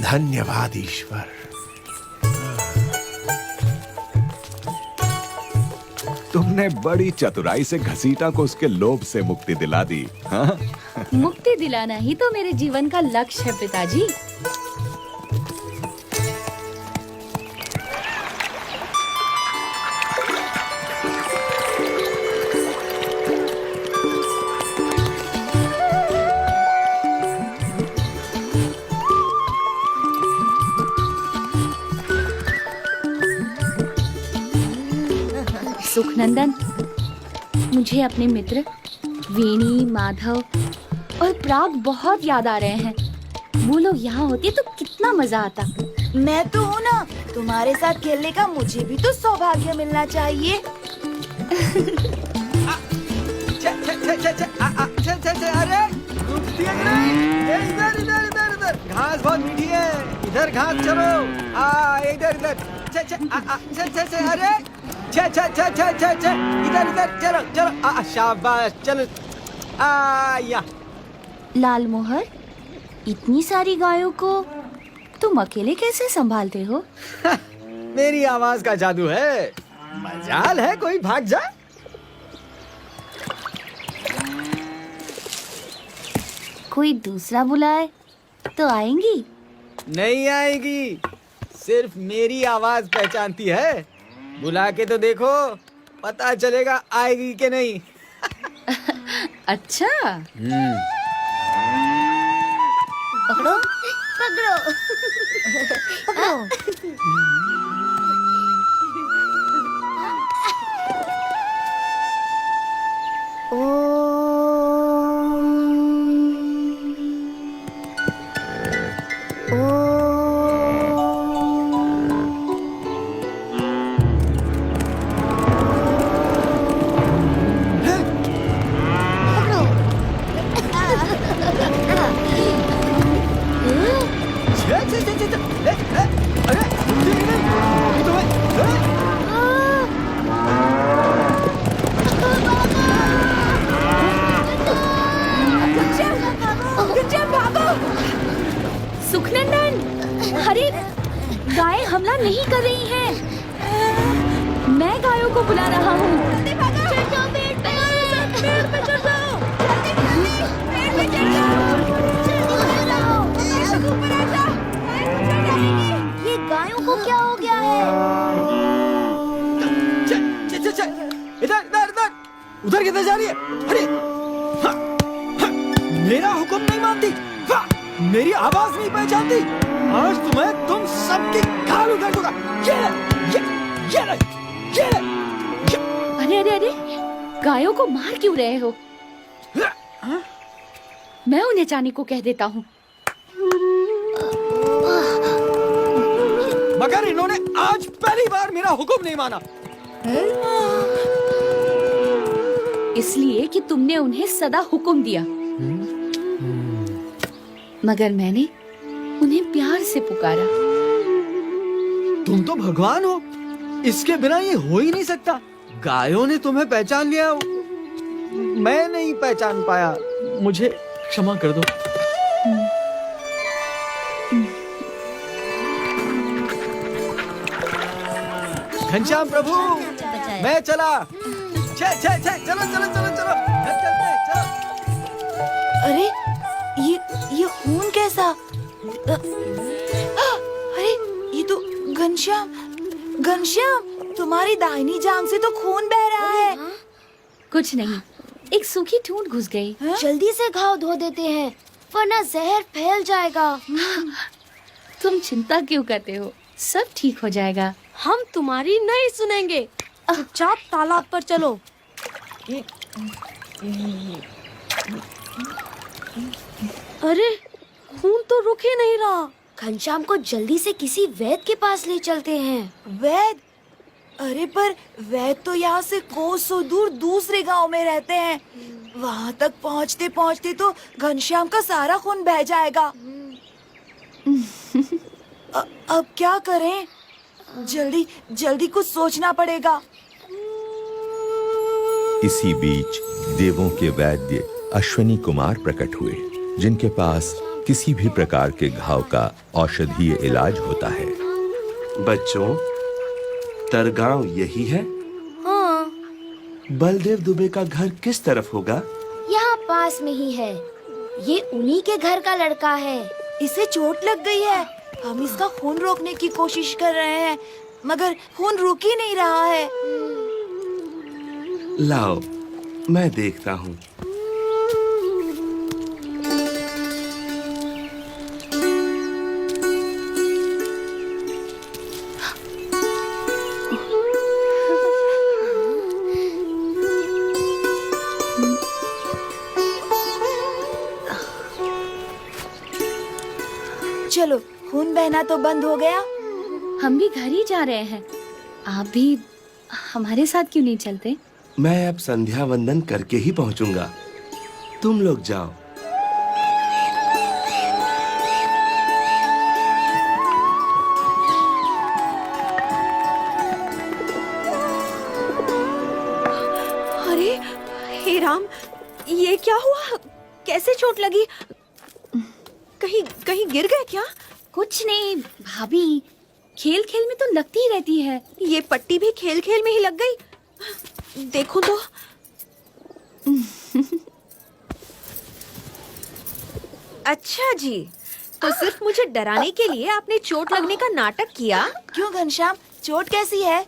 धन्यवाद ईश्वर। तुमने बड़ी चतुराई से घसीटा को उसके लोभ से मुक्ति दिला दी। हाँ? मुक्ति दिलाना ही तो मेरे जीवन का लक्ष्य है पिताजी। सुखनंदन, मुझे अपने मित्र वेणी, माधव और प्राग बहुत याद आ रहे हैं। वो लोग यहाँ होते तो कितना मजा आता। मैं तो हूँ ना, तुम्हारे साथ खेलने का मुझे भी तो सौभाग्य मिलना चाहिए। अरे इधर इधर इधर इधर घास बहुत मीठी है, इधर घास चलो। इधर इधर अरे इधर इधर चलो चलो। शाबाश चलो। या लाल मोहर, इतनी सारी गायों को तुम अकेले कैसे संभालते हो? मेरी आवाज का जादू है, मजाल है कोई भाग जाए। कोई दूसरा बुलाए तो आएंगी? नहीं आएगी, सिर्फ मेरी आवाज पहचानती है। बुला के तो देखो, पता चलेगा आएगी कि नहीं। अच्छा। पकड़ो पकड़ो पकड़ो। सुखनंदन, अरे गाय हमला नहीं कर रही हैं। मैं गायों को बुला रहा हूँ। ये गायों को क्या हो गया है? इधर इधर इधर, उधर किधर जा रही है? अरे हाँ, हाँ, मेरा हुक्म नहीं मानती, हाँ, मेरी आवाज नहीं पहचानती। आज तुम्हें तुम सबकी खाल उधर दूंगा। ये अरे अरे अरे, गायों को मार क्यों रहे हो? मैं उन्हें जाने को कह देता हूँ। मगर इन्होंने आज पहली बार मेरा हुक्म नहीं माना। इसलिए कि तुमने उन्हें सदा हुक्म दिया, मगर मैंने उन्हें प्यार से पुकारा। तुम तो भगवान हो, इसके बिना ये हो ही नहीं सकता। गायों ने तुम्हें पहचान लिया, मैं नहीं पहचान पाया, मुझे क्षमा कर दो। घनश्याम प्रभु, मैं चला। चलो चलो चलो चलो, चलते हैं, चलो। अरे ये खून कैसा? अरे ये तो घनश्याम, घनश्याम तुम्हारी दाहिनी जांघ से तो खून बह रहा है। कुछ नहीं, एक सूखी ठूंठ घुस गई। जल्दी से घाव धो देते हैं, वरना जहर फैल जाएगा। तुम चिंता क्यों करते हो? सब ठीक हो जाएगा। हम तुम्हारी नहीं सुनेंगे। चुपचाप तालाब पर चलो। अरे खून तो रुक ही नहीं रहा। घनश्याम को जल्दी से किसी वैद्य के पास ले चलते हैं। वैद्य? अरे पर वैद्य तो यहाँ से कोसों दूर दूसरे गांव में रहते हैं। वहाँ तक पहुँचते पहुँचते तो घनश्याम का सारा खून बह जाएगा। अब क्या करें? जल्दी जल्दी कुछ सोचना पड़ेगा। इसी बीच देवों के वैद्य अश्विनी कुमार प्रकट हुए, जिनके पास किसी भी प्रकार के घाव का औषधीय इलाज होता है। बच्चों, तरगांव यही है? हाँ, बलदेव दुबे का घर किस तरफ होगा? यहाँ पास में ही है। ये उन्हीं के घर का लड़का है। इसे चोट लग गई है। हम इसका खून रोकने की कोशिश कर रहे हैं, मगर खून रुक ही नहीं रहा है। लाओ, मैं देखता हूँ। चलो, खून बहना तो बंद हो गया। हम भी घर ही जा रहे हैं। आप भी हमारे साथ क्यों नहीं चलते? मैं अब संध्या वंदन करके ही पहुँचूंगा। तुम लोग जाओ। अरे हे राम, ये क्या हुआ? कैसे चोट लगी? कहीं कहीं गिर गए क्या? कुछ नहीं भाभी, खेल खेल में तो लगती ही रहती है। ये पट्टी भी खेल खेल में ही लग गई। देखो तो। अच्छा जी, तो सिर्फ मुझे डराने के लिए आपने चोट लगने का नाटक किया? क्यों घनश्याम, चोट कैसी है?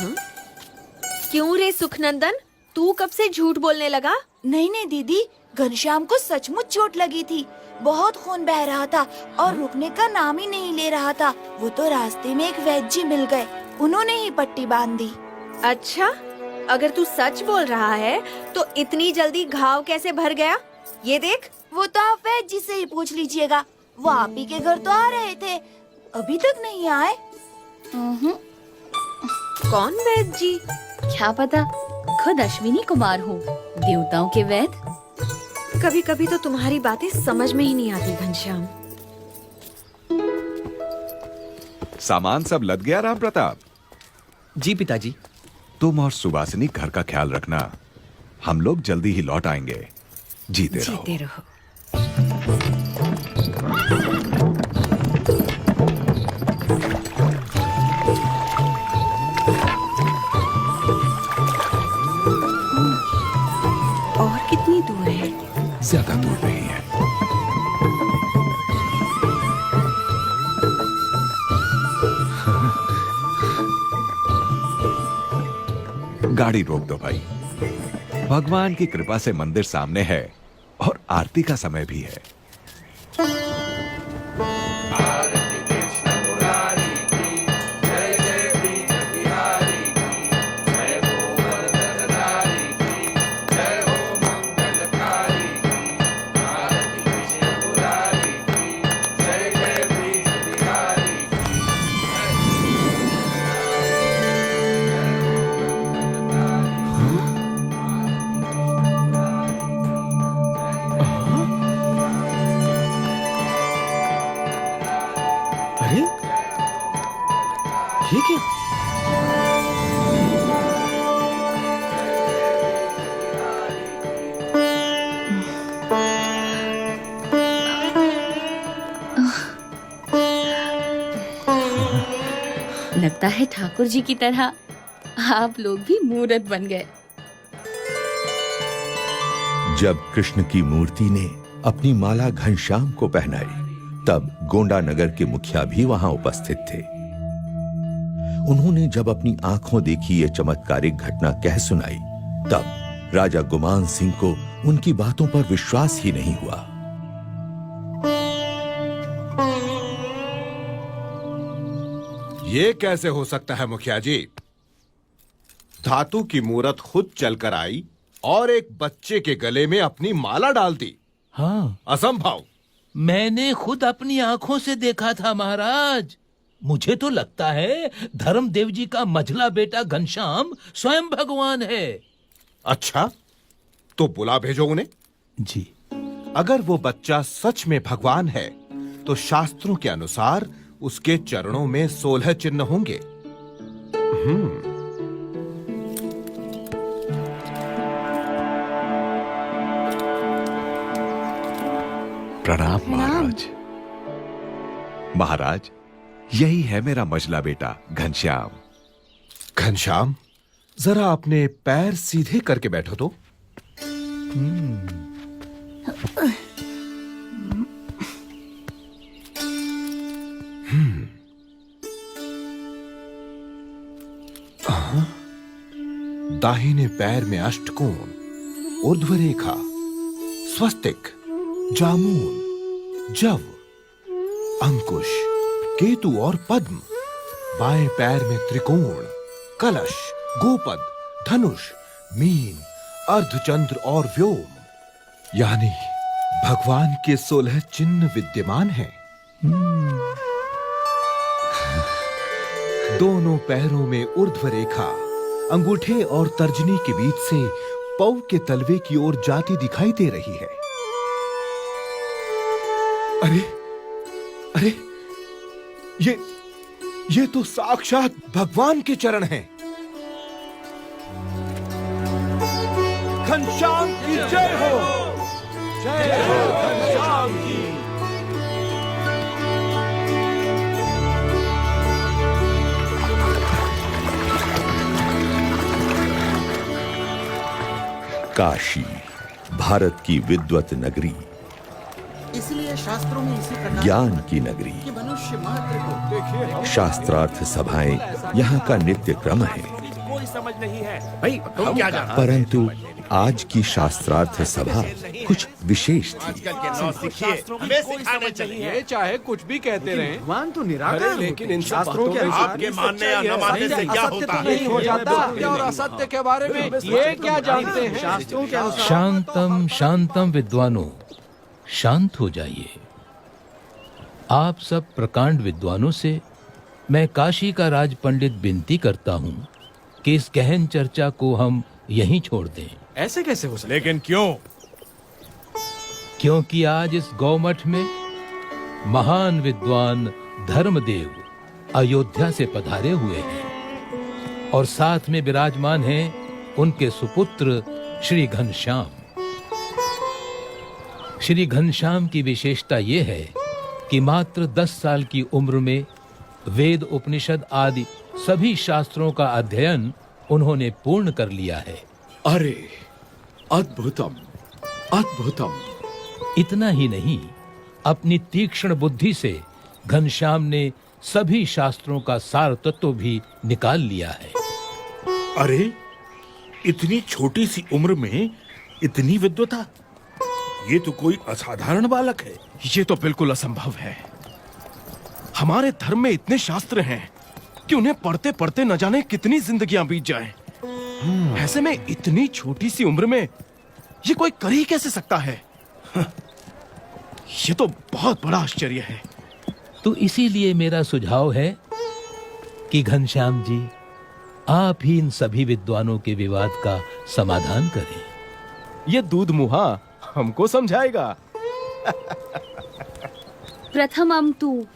क्यों रे सुखनंदन, तू कब से झूठ बोलने लगा? नहीं नहीं दीदी, घनश्याम को सचमुच चोट लगी थी। बहुत खून बह रहा था और रुकने का नाम ही नहीं ले रहा था। वो तो रास्ते में एक वैद्य जी मिल गए, उन्होंने ही पट्टी बांध दी। अच्छा, अगर तू सच बोल रहा है तो इतनी जल्दी घाव कैसे भर गया? ये देख। वो तो आप वैद्य जी से ही पूछ लीजिएगा। वो आप ही के घर तो आ रहे थे, अभी तक नहीं आए। कौन वैद्य जी? क्या पता, खुद अश्विनी कुमार हो, देवताओं के वैद्य। कभी कभी तो तुम्हारी बातें समझ में ही नहीं आती घनश्याम। सामान सब लद गया राम प्रताप? जी पिताजी। तुम और सुवासिनी घर का ख्याल रखना। हम लोग जल्दी ही लौट आएंगे। जीते रहो। जीते रहो। और कितनी दूर है? ज्यादा दूर नहीं है। गाड़ी रोक दो भाई। भगवान की कृपा से मंदिर सामने है और आरती का समय भी है। अरे ये क्या? लगता है ठाकुर जी की तरह आप लोग भी मूर्त बन गए। जब कृष्ण की मूर्ति ने अपनी माला घनश्याम को पहनाई, तब गोंडा नगर के मुखिया भी वहां उपस्थित थे। उन्होंने जब अपनी आंखों देखी ये चमत्कारिक घटना कह सुनाई, तब राजा गुमान सिंह को उनकी बातों पर विश्वास ही नहीं हुआ। ये कैसे हो सकता है मुखिया जी? धातु की मूरत खुद चलकर आई और एक बच्चे के गले में अपनी माला डाल दी। हाँ, असंभव। मैंने खुद अपनी आंखों से देखा था महाराज। मुझे तो लगता है धर्मदेव जी का मझला बेटा घनश्याम स्वयं भगवान है। अच्छा, तो बुला भेजो उन्हें। जी। अगर वो बच्चा सच में भगवान है तो शास्त्रों के अनुसार उसके चरणों में 16 चिन्ह होंगे। प्रणाम महाराज। महाराज, यही है मेरा मझला बेटा घनश्याम। घनश्याम, जरा अपने पैर सीधे करके बैठो तो। दाहिने पैर में अष्टकोण, ऊर्ध्व रेखा, स्वस्तिक, जामुन, जव, अंकुश, केतु और पद्म। बाएं पैर में त्रिकोण, कलश, गोपद, धनुष, मीन, अर्धचंद्र और व्योम, यानी भगवान के 16 चिन्ह विद्यमान हैं। दोनों पैरों में ऊर्ध्व रेखा अंगूठे और तर्जनी के बीच से पौ के तलवे की ओर जाती दिखाई दे रही है। अरे अरे, ये तो साक्षात भगवान के चरण हैं। घनश्याम की जय हो, जय हो घनश्याम की। काशी, भारत की विद्वत नगरी, इसलिए शास्त्रों में इसी प्रकार ज्ञान की नगरी, कि मनुष्य मात्र को शास्त्रार्थ सभाएं यहाँ का नित्य क्रम है। कोई समझ नहीं है। भाई तुम क्या जानते हो? परंतु आज की शास्त्रार्थ सभा कुछ विशेष थी। ये चाहे कुछ भी कहते रहे, भगवान तो निराकार, लेकिन इन शास्त्रों के आपके मानने या न मानने से क्या होता है? नहीं हो जाता। सत्य और असत्य के बारे में ये क्या जानते हैं? शास्त्रों के अनुसार शांतम शांतम विद्वानों, शांत हो जाइए। आप सब प्रकांड विद्वानों से मैं काशी का राज पंडित विनती करता हूँ कि इस गहन चर्चा को हम यहीं छोड़ दें। ऐसे कैसे हो सकता? लेकिन क्यों? क्योंकि आज इस गौमठ में महान विद्वान धर्मदेव अयोध्या से पधारे हुए हैं और साथ में विराजमान हैं उनके सुपुत्र श्री घनश्याम। श्री घनश्याम की विशेषता ये है कि मात्र 10 साल की उम्र में वेद, उपनिषद आदि सभी शास्त्रों का अध्ययन उन्होंने पूर्ण कर लिया है। अरे अद्भुतम, अद्भुतम। इतना ही नहीं, अपनी तीक्ष्ण बुद्धि से घनश्याम ने सभी शास्त्रों का सार तत्व भी निकाल लिया है। अरे इतनी छोटी सी उम्र में इतनी विद्वता, ये तो कोई असाधारण बालक है। ये तो बिल्कुल असंभव है। हमारे धर्म में इतने शास्त्र हैं कि उन्हें पढ़ते पढ़ते न जाने कितनी जिंदगियां बीत जाएं। ऐसे में इतनी छोटी सी उम्र में ये कोई कर ही कैसे सकता है? ये तो बहुत बड़ा आश्चर्य है। तो इसीलिए मेरा सुझाव है कि घनश्याम जी, आप ही इन सभी विद्वानों के विवाद का समाधान करें। ये दूध मुहा हमको समझाएगा। प्रथमं तु